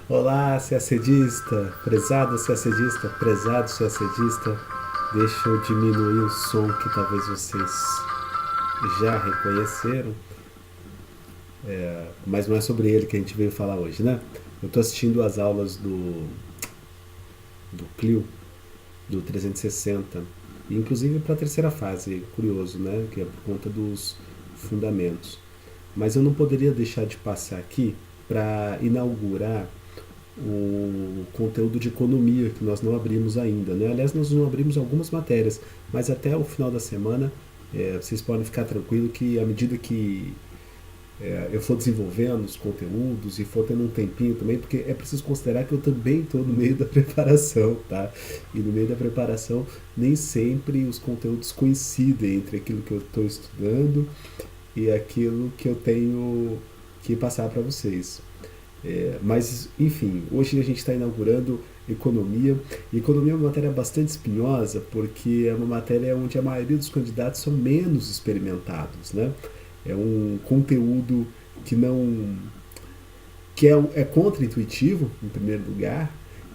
Olá, CACDista, prezado CACDista, prezado CACDista. Deixa eu diminuir o som que talvez vocês já reconheceram, mas não é sobre ele que a gente veio falar hoje, né? Eu estou assistindo as aulas do Clio, do 360, e inclusive para a terceira fase, curioso, né? Que é por conta dos fundamentos. Mas eu não poderia deixar de passar aqui para inaugurar o conteúdo de economia que nós não abrimos ainda, né? Aliás, nós não abrimos algumas matérias, mas até o final da semana vocês podem ficar tranquilos que à medida que eu for desenvolvendo os conteúdos e for tendo um tempinho também, porque é preciso considerar que eu também estou no meio da preparação, tá? E no meio da preparação nem sempre os conteúdos coincidem entre aquilo que eu estou estudando e aquilo que eu tenho que passar para vocês. Mas, enfim, hoje a gente está inaugurando economia. E economia é uma matéria bastante espinhosa, porque é uma matéria onde a maioria dos candidatos são menos experimentados, né? É um conteúdo que não que é contra-intuitivo, em primeiro lugar,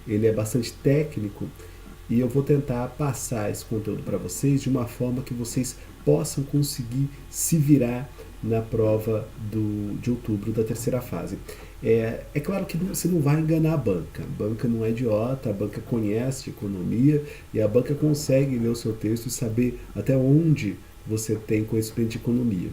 ele é bastante técnico e eu vou tentar passar esse conteúdo para vocês de uma forma que vocês possam conseguir se virar na prova de outubro da terceira fase. É claro que você não vai enganar a banca. A banca não é idiota, a banca conhece economia e a banca consegue ler o seu texto e saber até onde você tem conhecimento de economia.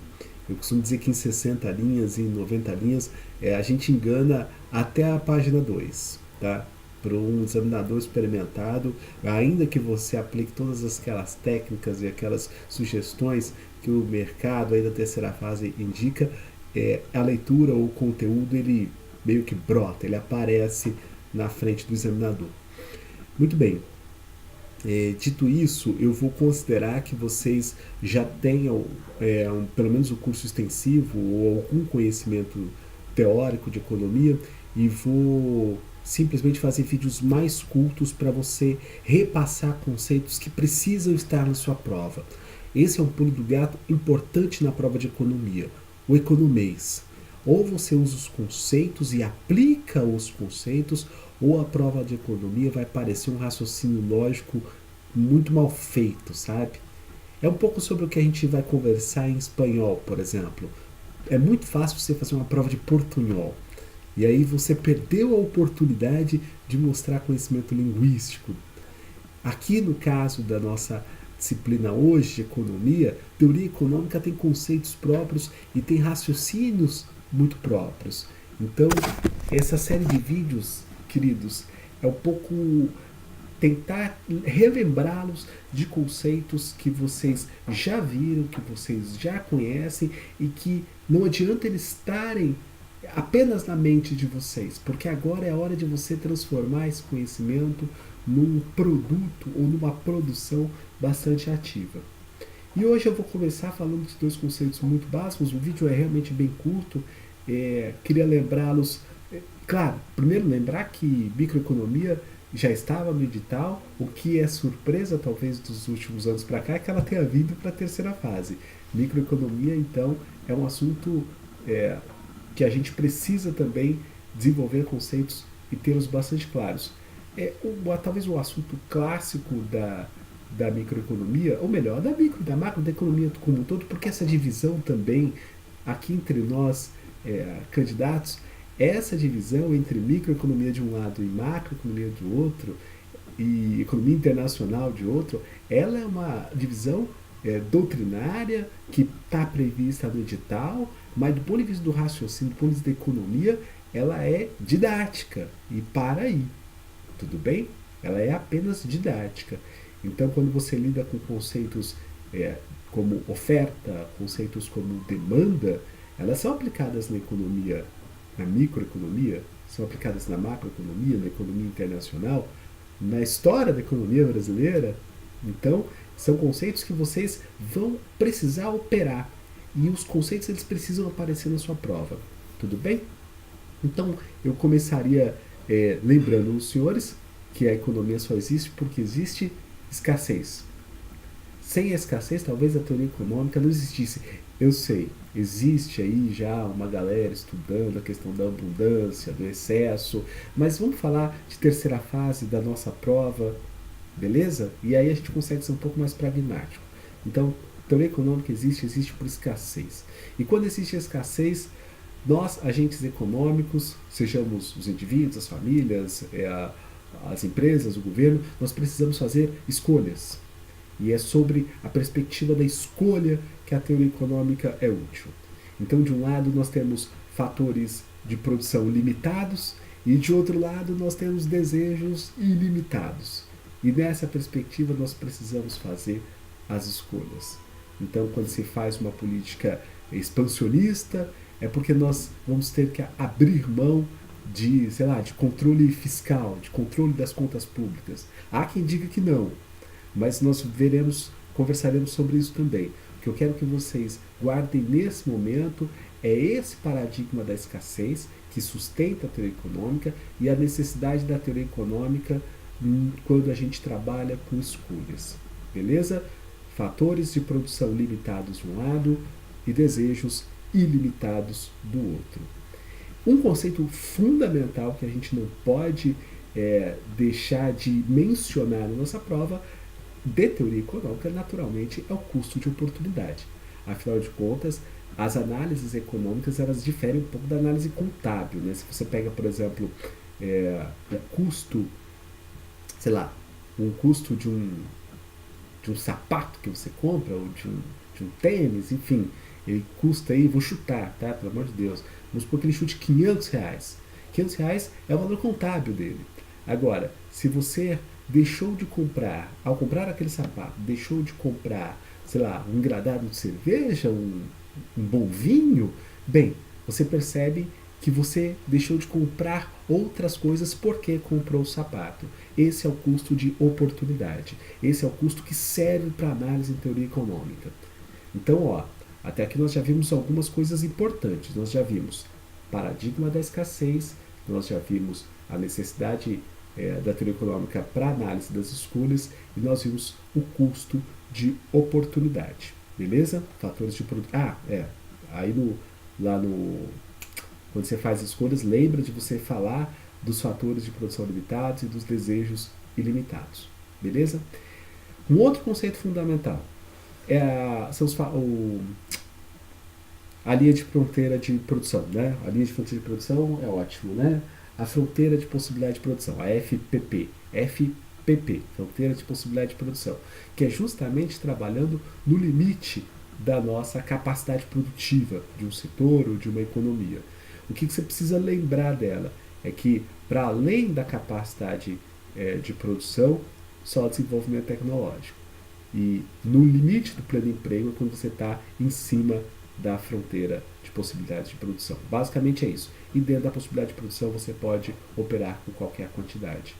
Eu costumo dizer que em 60 linhas e em 90 linhas a gente engana até a página 2, tá? Para um examinador experimentado, ainda que você aplique todas aquelas técnicas e aquelas sugestões que o mercado aí da terceira fase indica, a leitura ou o conteúdo ele meio que brota, ele aparece na frente do examinador. Muito bem, dito isso, eu vou considerar que vocês já tenham pelo menos o curso extensivo ou algum conhecimento teórico de economia e vou simplesmente fazer vídeos mais curtos para você repassar conceitos que precisam estar na sua prova. Esse é um pulo do gato importante na prova de economia, o economês. Ou você usa os conceitos e aplica os conceitos, ou a prova de economia vai parecer um raciocínio lógico muito mal feito, sabe? É um pouco sobre o que a gente vai conversar em espanhol, por exemplo. É muito fácil você fazer uma prova de portunhol. E aí você perdeu a oportunidade de mostrar conhecimento linguístico. Aqui no caso da nossa disciplina hoje de economia, teoria econômica tem conceitos próprios e tem raciocínios muito próprios. Então, essa série de vídeos, queridos, é um pouco tentar relembrá-los de conceitos que vocês já viram, que vocês já conhecem e que não adianta eles estarem apenas na mente de vocês, porque agora é a hora de você transformar esse conhecimento num produto ou numa produção bastante ativa. E hoje eu vou começar falando dos dois conceitos muito básicos. O vídeo é realmente bem curto. Queria lembrá-los. Claro, primeiro lembrar que microeconomia já estava no edital. O que é surpresa, talvez, dos últimos anos para cá é que ela tenha vindo para a terceira fase. Microeconomia, então, é um assunto que a gente precisa também desenvolver conceitos e tê-los bastante claros. Talvez o assunto clássico da microeconomia, ou melhor, da micro, da macro, da economia como um todo, porque essa divisão também, aqui entre nós, candidatos, essa divisão entre microeconomia de um lado e macroeconomia do outro, e economia internacional de outro, ela é uma divisão doutrinária que está prevista no edital, mas do ponto de vista do raciocínio, do ponto de vista da economia, ela é didática. E para aí, tudo bem? Ela é apenas didática. Então, quando você lida com conceitos como oferta, conceitos como demanda, elas são aplicadas na economia, na microeconomia, são aplicadas na macroeconomia, na economia internacional, na história da economia brasileira. Então, são conceitos que vocês vão precisar operar. E os conceitos eles precisam aparecer na sua prova. Tudo bem? Então, eu começaria lembrando os senhores que a economia só existe porque existe escassez. Sem a escassez, talvez a teoria econômica não existisse. Eu sei, existe aí já uma galera estudando a questão da abundância, do excesso, mas vamos falar de terceira fase da nossa prova, beleza? E aí a gente consegue ser um pouco mais pragmático. Então, teoria econômica existe por escassez. E quando existe escassez, nós, agentes econômicos, sejamos os indivíduos, as famílias, as empresas, o governo, nós precisamos fazer escolhas. E é sobre a perspectiva da escolha que a teoria econômica é útil. Então, de um lado, nós temos fatores de produção limitados e, de outro lado, nós temos desejos ilimitados. E nessa perspectiva, nós precisamos fazer as escolhas. Então, quando se faz uma política expansionista, é porque nós vamos ter que abrir mão de, sei lá, de controle fiscal, de controle das contas públicas. Há quem diga que não, mas nós conversaremos sobre isso também. O que eu quero que vocês guardem nesse momento é esse paradigma da escassez que sustenta a teoria econômica e a necessidade da teoria econômica quando a gente trabalha com escolhas. Beleza? Fatores de produção limitados de um lado e desejos ilimitados do outro. Um conceito fundamental que a gente não pode deixar de mencionar na nossa prova de teoria econômica, naturalmente, é o custo de oportunidade. Afinal de contas, as análises econômicas elas diferem um pouco da análise contábil. Né? Se você pega, por exemplo, o custo, sei lá, um custo de um sapato que você compra, ou de um tênis, enfim, ele custa aí, vou chutar, tá? Pelo amor de Deus, vamos supor que ele chute R$ 500. R$ 500 é o valor contábil dele. Agora, se você deixou de comprar, ao comprar aquele sapato, deixou de comprar, sei lá, um engradado de cerveja, um bom vinho, bem, você percebe que você deixou de comprar outras coisas porque comprou o sapato. Esse é o custo de oportunidade. Esse é o custo que serve para análise em teoria econômica. Então, ó, até aqui nós já vimos algumas coisas importantes. Nós já vimos paradigma da escassez, nós já vimos a necessidade da teoria econômica para análise das escolhas e nós vimos o custo de oportunidade. Beleza? Fatores de produção. Aí lá no. Quando você faz escolhas, lembra de você falar dos fatores de produção limitados e dos desejos ilimitados. Beleza? Um outro conceito fundamental são a linha de fronteira de produção, né? A linha de fronteira de produção é ótimo, né? A fronteira de possibilidade de produção, a FPP, fronteira de possibilidade de produção, que é justamente trabalhando no limite da nossa capacidade produtiva de um setor ou de uma economia. O que você precisa lembrar dela é que, para além da capacidade de produção, só desenvolvimento tecnológico. E no limite do pleno emprego é quando você está em cima da fronteira de possibilidades de produção. Basicamente é isso. E dentro da possibilidade de produção você pode operar com qualquer quantidade.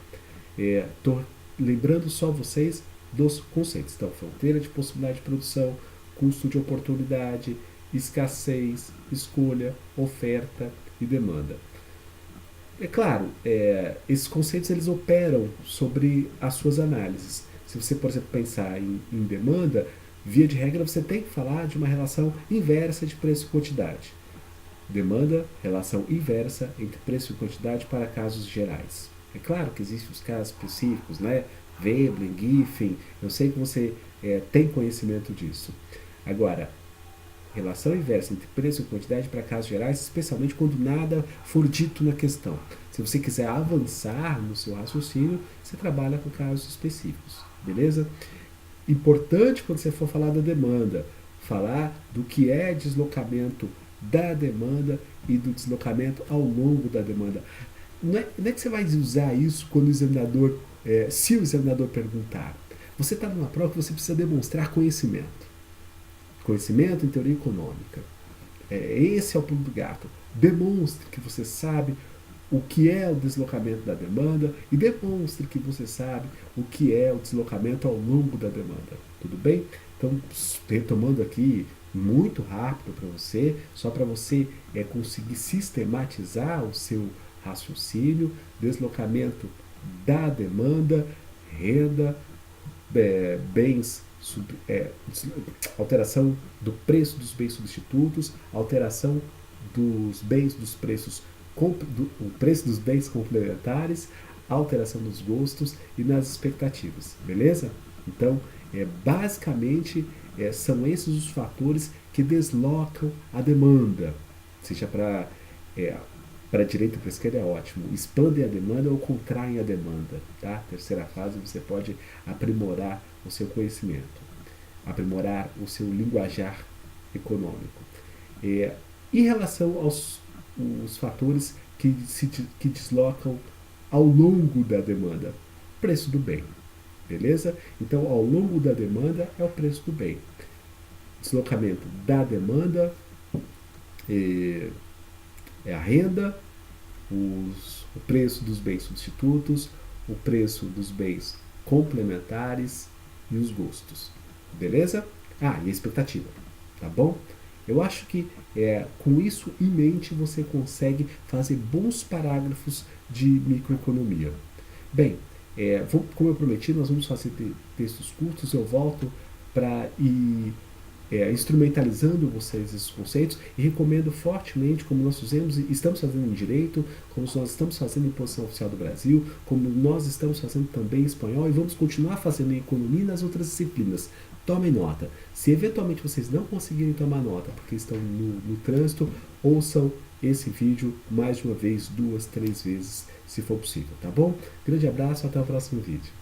Estou lembrando só vocês dos conceitos. Então, fronteira de possibilidade de produção, custo de oportunidade, escassez, escolha, oferta e demanda. É claro, esses conceitos eles operam sobre as suas análises. Se você, por exemplo, pensar em demanda, via de regra você tem que falar de uma relação inversa de preço e quantidade. Demanda, relação inversa entre preço e quantidade para casos gerais. É claro que existem os casos específicos, né? Veblen, Giffen, eu sei que você tem conhecimento disso. Agora, relação inversa entre preço e quantidade para casos gerais, especialmente quando nada for dito na questão. Se você quiser avançar no seu raciocínio, você trabalha com casos específicos, beleza? Importante quando você for falar da demanda, falar do que é deslocamento da demanda e do deslocamento ao longo da demanda. Não é que você vai usar isso quando o examinador, se o examinador perguntar. Você está numa prova que você precisa demonstrar conhecimento. Conhecimento em teoria econômica. Esse é o pulo do gato. Demonstre que você sabe o que é o deslocamento da demanda e demonstre que você sabe o que é o deslocamento ao longo da demanda. Tudo bem? Então, retomando aqui muito rápido para você, só para você conseguir sistematizar o seu raciocínio, deslocamento da demanda, renda, bens alteração do preço dos bens substitutos, alteração dos bens dos preços, o preço dos bens complementares, alteração nos gostos e nas expectativas, beleza? Então, basicamente, são esses os fatores que deslocam a demanda, seja para para a direita ou para a esquerda é ótimo. Expandem a demanda ou contraem a demanda. Tá? Terceira fase, você pode aprimorar o seu conhecimento, aprimorar o seu linguajar econômico. Em relação aos os fatores que deslocam ao longo da demanda, preço do bem, beleza? Então, ao longo da demanda é o preço do bem. Deslocamento da demanda é a renda, o preço dos bens substitutos, o preço dos bens complementares e os gostos. Beleza? E a expectativa. Tá bom? Eu acho que com isso em mente você consegue fazer bons parágrafos de microeconomia. Bem, como eu prometi, nós vamos fazer textos curtos. Eu volto para ir instrumentalizando vocês esses conceitos e recomendo fortemente, como nós fizemos e estamos fazendo em direito, como nós estamos fazendo em Imposição Oficial do Brasil, como nós estamos fazendo também em espanhol e vamos continuar fazendo em economia e nas outras disciplinas. Tomem nota. Se eventualmente vocês não conseguirem tomar nota porque estão no trânsito, ouçam esse vídeo mais de uma vez, 2, 3 vezes, se for possível, tá bom? Grande abraço, até o próximo vídeo.